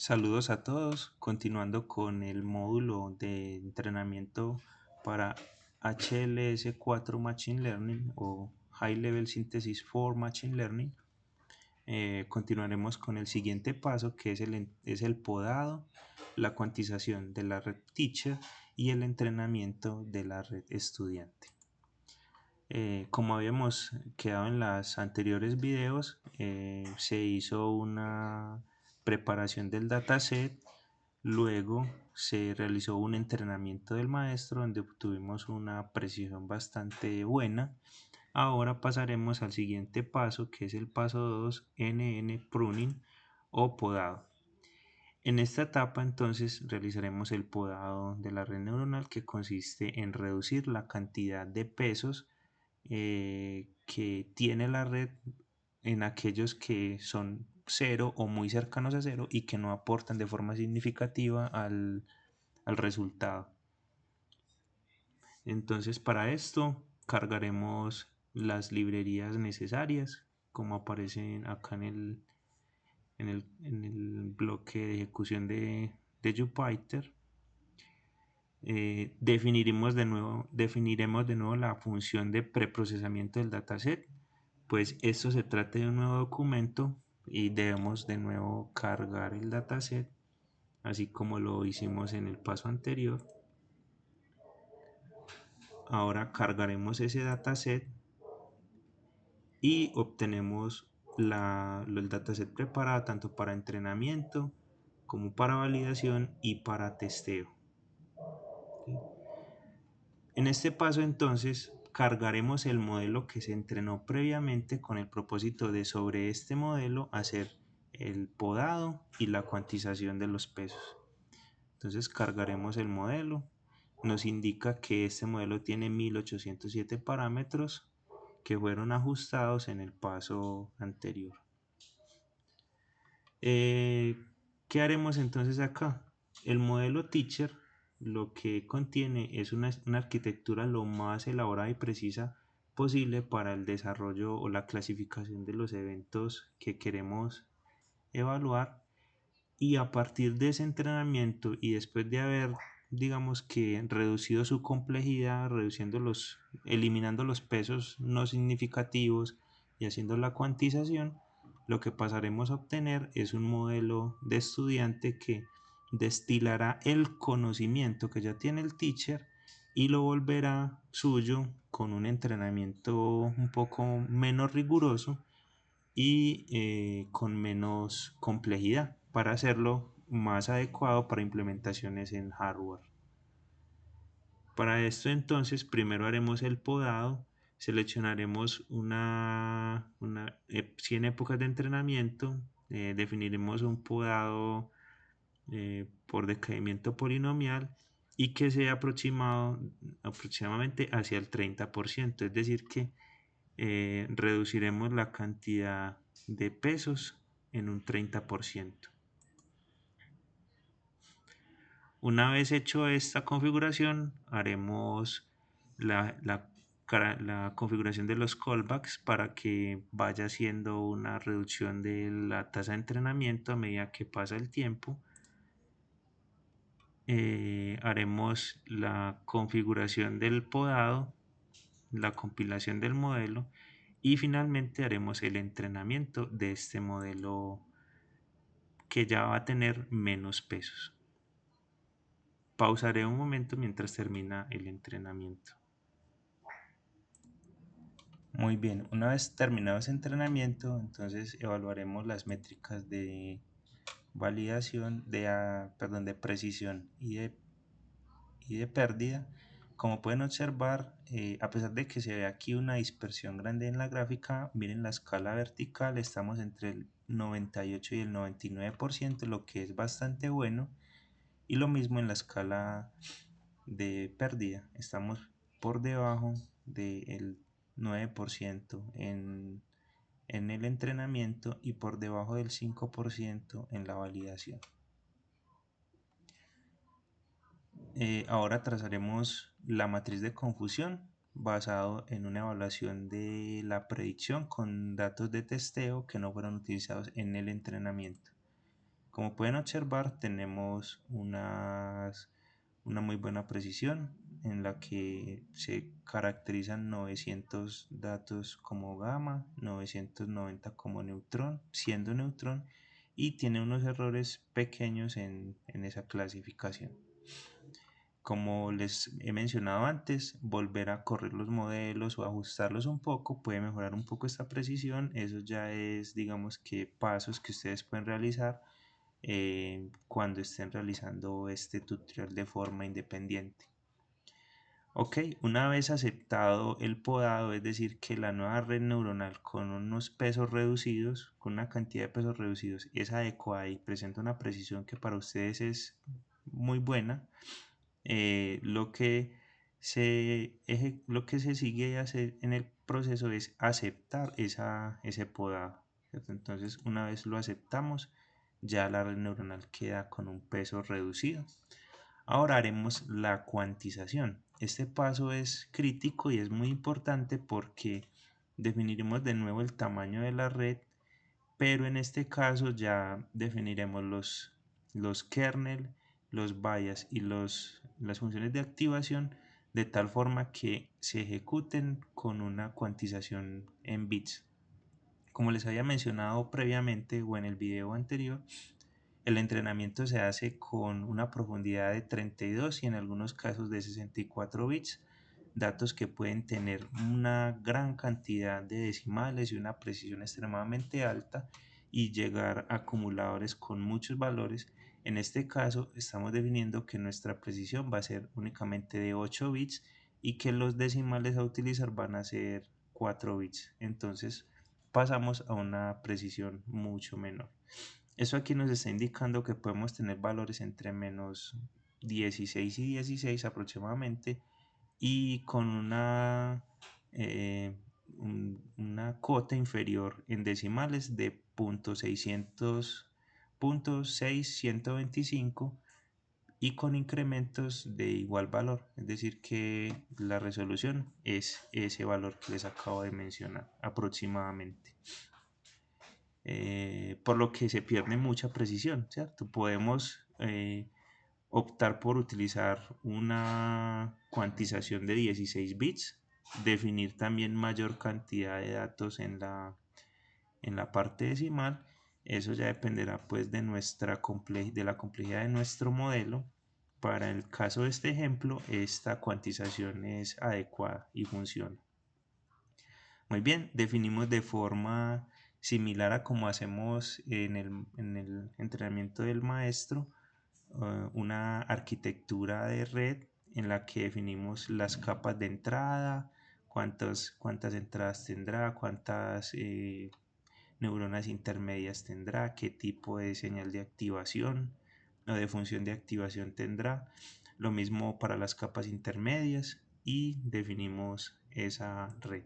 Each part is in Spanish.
Saludos a todos, continuando con el módulo de entrenamiento para HLS4 Machine Learning o High Level Synthesis for Machine Learning. Continuaremos con el siguiente paso, que es el podado, la cuantización de la red teacher y el entrenamiento de la red estudiante. Como habíamos quedado en los anteriores videos, se hizo una preparación del dataset, luego se realizó un entrenamiento del maestro donde obtuvimos una precisión bastante buena. Ahora pasaremos al siguiente paso, que es el paso 2, NN pruning o podado. En esta etapa entonces realizaremos el podado de la red neuronal, que consiste en reducir la cantidad de pesos que tiene la red en aquellos que son cero o muy cercanos a cero y que no aportan de forma significativa al resultado. Entonces, para esto cargaremos las librerías necesarias, como aparecen acá en el bloque de ejecución de Jupyter. Definiremos de nuevo la función de preprocesamiento del dataset, pues esto se trata de un nuevo documento y debemos de nuevo cargar el dataset, así como lo hicimos en el paso anterior. Ahora cargaremos ese dataset y obtenemos el dataset preparado tanto para entrenamiento como para validación y para testeo. En este paso entonces cargaremos el modelo que se entrenó previamente con el propósito de sobre este modelo hacer el podado y la cuantización de los pesos. Entonces cargaremos el modelo, nos indica que este modelo tiene 1807 parámetros que fueron ajustados en el paso anterior. ¿Qué haremos entonces acá? El modelo Teacher lo que contiene es una arquitectura lo más elaborada y precisa posible para el desarrollo o la clasificación de los eventos que queremos evaluar, y a partir de ese entrenamiento y después de haber, digamos que, reducido su complejidad, eliminando los pesos no significativos y haciendo la cuantización, lo que pasaremos a obtener es un modelo de estudiante que destilará el conocimiento que ya tiene el teacher y lo volverá suyo con un entrenamiento un poco menos riguroso y con menos complejidad para hacerlo más adecuado para implementaciones en hardware. Para esto entonces primero haremos el podado, seleccionaremos 100 épocas de entrenamiento, definiremos un podado por decaimiento polinomial y que sea aproximadamente hacia el 30%, es decir que reduciremos la cantidad de pesos en un 30%. Una vez hecho esta configuración, haremos la configuración de los callbacks para que vaya haciendo una reducción de la tasa de entrenamiento a medida que pasa el tiempo. Haremos la configuración del podado, la compilación del modelo y finalmente haremos el entrenamiento de este modelo que ya va a tener menos pesos. Pausaré un momento mientras termina el entrenamiento. Muy bien, una vez terminado ese entrenamiento, entonces evaluaremos las métricas de validación, de precisión y de pérdida. Como pueden observar, a pesar de que se ve aquí una dispersión grande en la gráfica, miren la escala vertical, estamos entre el 98 y el 99%, lo que es bastante bueno. Y lo mismo en la escala de pérdida, estamos por debajo del 9% en el entrenamiento y por debajo del 5% en la validación. Ahora trazaremos la matriz de confusión basado en una evaluación de la predicción con datos de testeo que no fueron utilizados en el entrenamiento. Como pueden observar, tenemos una muy buena precisión en la que se caracterizan 900 datos como gamma, 990 como neutrón, siendo neutrón, y tiene unos errores pequeños en esa clasificación. Como les he mencionado antes, volver a correr los modelos o ajustarlos un poco puede mejorar un poco esta precisión. Eso ya es, digamos que pasos que ustedes pueden realizar cuando estén realizando este tutorial de forma independiente. Ok, una vez aceptado el podado, es decir, que la nueva red neuronal con unos pesos reducidos, con una cantidad de pesos reducidos, es adecuada y presenta una precisión que para ustedes es muy buena, lo que se sigue en el proceso es aceptar ese podado, ¿cierto? Entonces, una vez lo aceptamos, ya la red neuronal queda con un peso reducido. Ahora haremos la cuantización. Este paso es crítico y es muy importante porque definiremos de nuevo el tamaño de la red, pero en este caso ya definiremos los kernel, los bias y las funciones de activación de tal forma que se ejecuten con una cuantización en bits. Como les había mencionado previamente o en el video anterior, el entrenamiento se hace con una profundidad de 32 y en algunos casos de 64 bits, datos que pueden tener una gran cantidad de decimales y una precisión extremadamente alta y llegar a acumuladores con muchos valores. En este caso estamos definiendo que nuestra precisión va a ser únicamente de 8 bits y que los decimales a utilizar van a ser 4 bits. Entonces pasamos a una precisión mucho menor. Eso aquí nos está indicando que podemos tener valores entre menos 16 y 16 aproximadamente y con una cota inferior en decimales de 0.600, y con incrementos de igual valor, es decir que la resolución es ese valor que les acabo de mencionar aproximadamente. Por lo que se pierde mucha precisión, ¿cierto? Podemos optar por utilizar una cuantización de 16 bits, definir también mayor cantidad de datos en la parte decimal. Eso ya dependerá pues de de la complejidad de nuestro modelo. Para el caso de este ejemplo, esta cuantización es adecuada y funciona. Muy bien, definimos de forma similar a como hacemos en el entrenamiento del maestro, una arquitectura de red en la que definimos las capas de entrada, cuántas entradas tendrá, cuántas neuronas intermedias tendrá, qué tipo de señal de activación o de función de activación tendrá. Lo mismo para las capas intermedias y definimos esa red.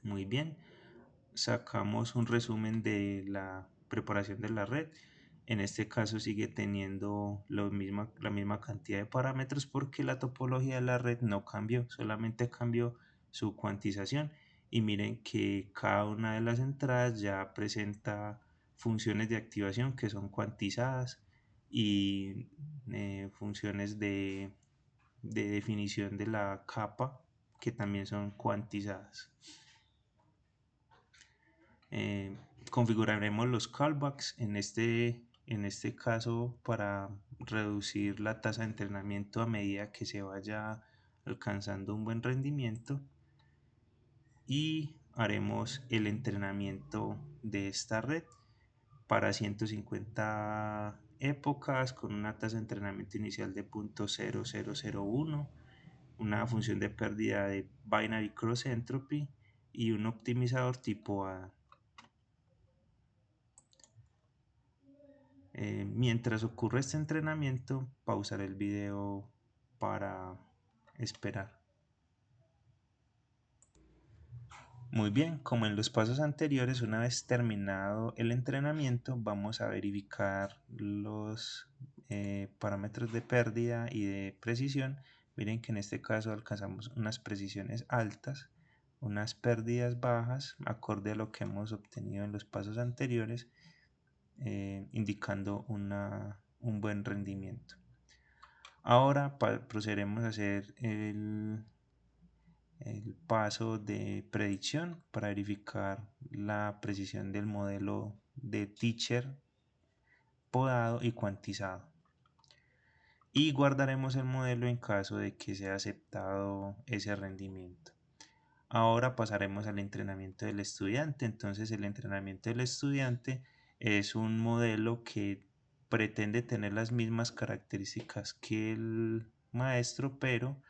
Muy bien, sacamos un resumen de la preparación de la red. En este caso sigue teniendo la misma cantidad de parámetros porque la topología de la red no cambió, solamente cambió su cuantización. Y miren que cada una de las entradas ya presenta funciones de activación que son cuantizadas y funciones de definición de la capa que también son cuantizadas. Configuraremos los callbacks en este caso para reducir la tasa de entrenamiento a medida que se vaya alcanzando un buen rendimiento, y haremos el entrenamiento de esta red para 150 épocas con una tasa de entrenamiento inicial de 0.0001, una función de pérdida de binary cross entropy y un optimizador tipo ADA. Mientras ocurre este entrenamiento, pausar el video para esperar. Muy bien, como en los pasos anteriores, una vez terminado el entrenamiento, vamos a verificar los parámetros de pérdida y de precisión. Miren que en este caso alcanzamos unas precisiones altas, unas pérdidas bajas, acorde a lo que hemos obtenido en los pasos anteriores. indicando un buen rendimiento. Ahora procederemos a hacer el paso de predicción para verificar la precisión del modelo de teacher podado y cuantizado. Y guardaremos el modelo en caso de que sea aceptado ese rendimiento. Ahora pasaremos al entrenamiento del estudiante. Entonces el entrenamiento del estudiante es un modelo que pretende tener las mismas características que el maestro, pero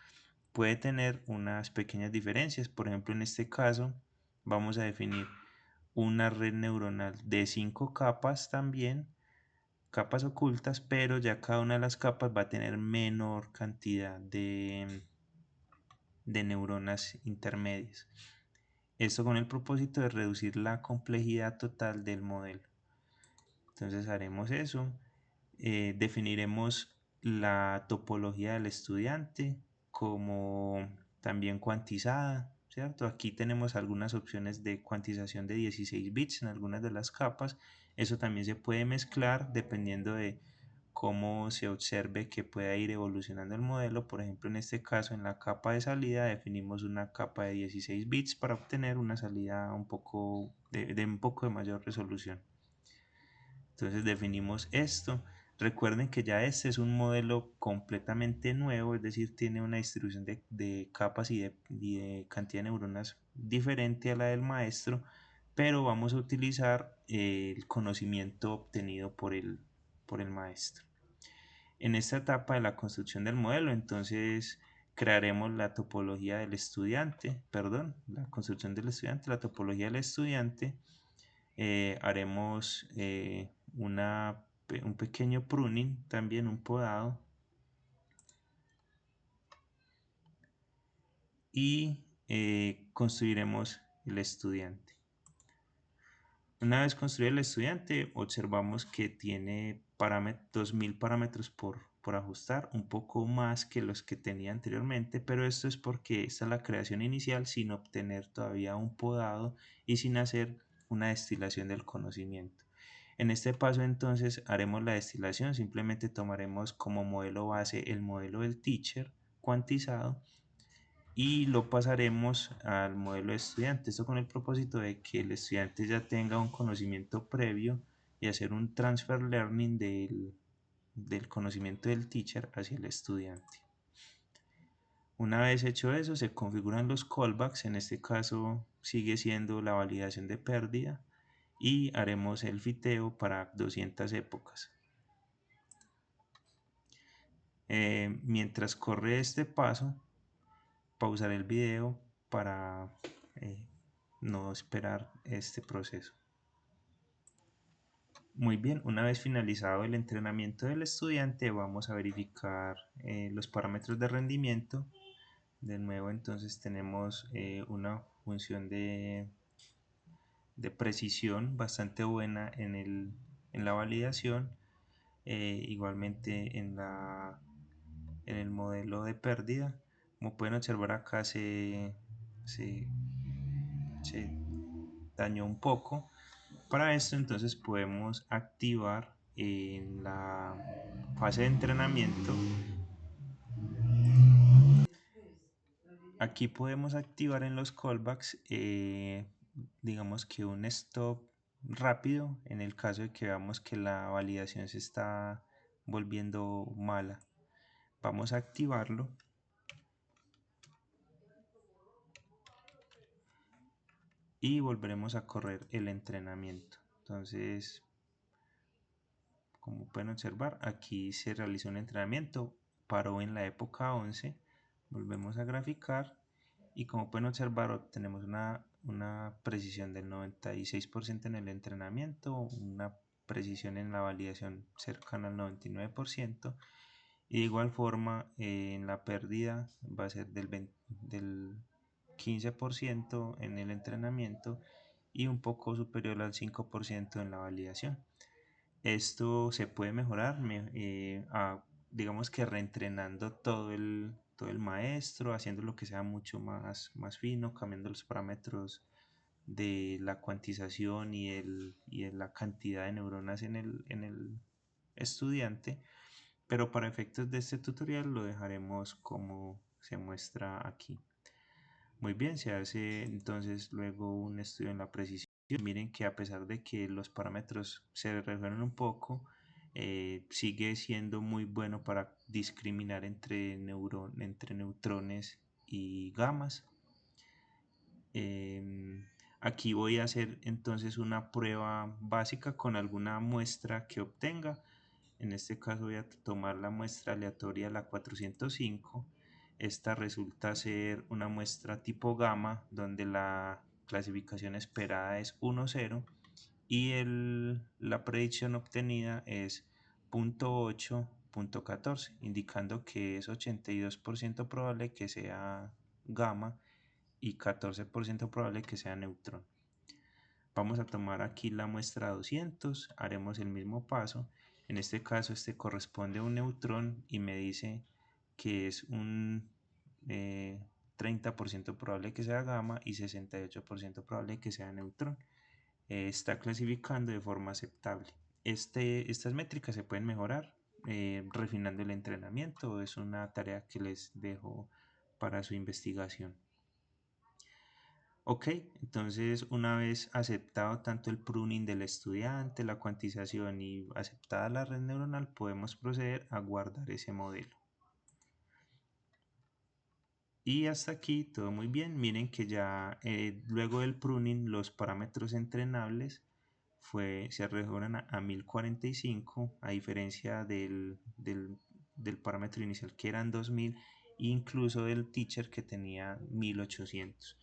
puede tener unas pequeñas diferencias. Por ejemplo, en este caso vamos a definir una red neuronal de 5 capas también, capas ocultas, pero ya cada una de las capas va a tener menor cantidad de neuronas intermedias. Esto con el propósito de reducir la complejidad total del modelo. Entonces haremos eso. Definiremos la topología del estudiante como también cuantizada, ¿cierto? Aquí tenemos algunas opciones de cuantización de 16 bits en algunas de las capas. Eso también se puede mezclar dependiendo de cómo se observe que pueda ir evolucionando el modelo. Por ejemplo, en este caso, en la capa de salida definimos una capa de 16 bits para obtener una salida un poco de mayor resolución. Entonces definimos esto. Recuerden que ya este es un modelo completamente nuevo, es decir, tiene una distribución de capas y de cantidad de neuronas diferente a la del maestro, pero vamos a utilizar el conocimiento obtenido por el maestro. En esta etapa de la construcción del modelo, entonces crearemos la topología del estudiante, perdón, la construcción del estudiante, la topología del estudiante. Haremos un pequeño pruning, también un podado, y construiremos el estudiante. Una vez construido el estudiante, observamos que tiene 2000 parámetros por ajustar, un poco más que los que tenía anteriormente, pero esto es porque esta es la creación inicial sin obtener todavía un podado y sin hacer una destilación del conocimiento. En este paso entonces haremos la destilación, simplemente tomaremos como modelo base el modelo del teacher cuantizado y lo pasaremos al modelo de estudiante. Esto con el propósito de que el estudiante ya tenga un conocimiento previo y hacer un transfer learning del conocimiento del teacher hacia el estudiante. Una vez hecho eso, se configuran los callbacks. En este caso sigue siendo la validación de pérdida y haremos el fiteo para 200 épocas. Mientras corre este paso, pausaré el video para no esperar este proceso. Muy bien, una vez finalizado el entrenamiento del estudiante, vamos a verificar los parámetros de rendimiento. De nuevo, entonces tenemos una función de precisión bastante buena en la validación. Igualmente en el modelo de pérdida, como pueden observar acá se dañó un poco. Para esto entonces podemos activar en la fase de entrenamiento. Aquí podemos activar en los callbacks, digamos que un stop rápido en el caso de que veamos que la validación se está volviendo mala. Vamos a activarlo y volveremos a correr el entrenamiento. Entonces, como pueden observar, aquí se realizó un entrenamiento, paró en la época 11, volvemos a graficar y como pueden observar obtenemos una precisión del 96% en el entrenamiento, una precisión en la validación cercana al 99% y de igual forma en la pérdida va a ser del 15% en el entrenamiento y un poco superior al 5% en la validación. Esto se puede mejorar, digamos que reentrenando todo el maestro, haciendo lo que sea mucho más fino, cambiando los parámetros de la cuantización y de la cantidad de neuronas en el estudiante, pero para efectos de este tutorial lo dejaremos como se muestra aquí. Muy bien, se hace entonces luego un estudio en la precisión. Miren que a pesar de que los parámetros se redujeron un poco, sigue siendo muy bueno para discriminar entre neutrones y gamas. Aquí voy a hacer entonces una prueba básica con alguna muestra que obtenga. En este caso voy a tomar la muestra aleatoria, la 405. Esta resulta ser una muestra tipo gamma, donde la clasificación esperada es 1,0 y la predicción obtenida es 0.8.14, indicando que es 82% probable que sea gamma y 14% probable que sea neutrón. Vamos a tomar aquí la muestra 200, haremos el mismo paso. En este caso este corresponde a un neutrón y me dice que es un 30% probable que sea gamma y 68% probable que sea neutrón. Está clasificando de forma aceptable. Estas métricas se pueden mejorar refinando el entrenamiento. Es una tarea que les dejo para su investigación. Ok, entonces una vez aceptado tanto el pruning del estudiante, la cuantización y aceptada la red neuronal, podemos proceder a guardar ese modelo. Y hasta aquí todo muy bien. Miren que ya luego del pruning los parámetros entrenables se redujeron a 1045 a diferencia del parámetro inicial que eran 2000 e incluso del teacher que tenía 1800.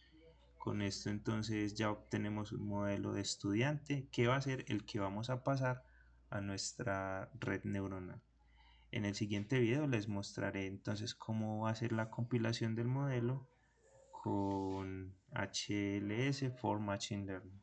Con esto entonces ya obtenemos un modelo de estudiante que va a ser el que vamos a pasar a nuestra red neuronal. En el siguiente video les mostraré entonces cómo va a ser la compilación del modelo con HLS for Machine Learning.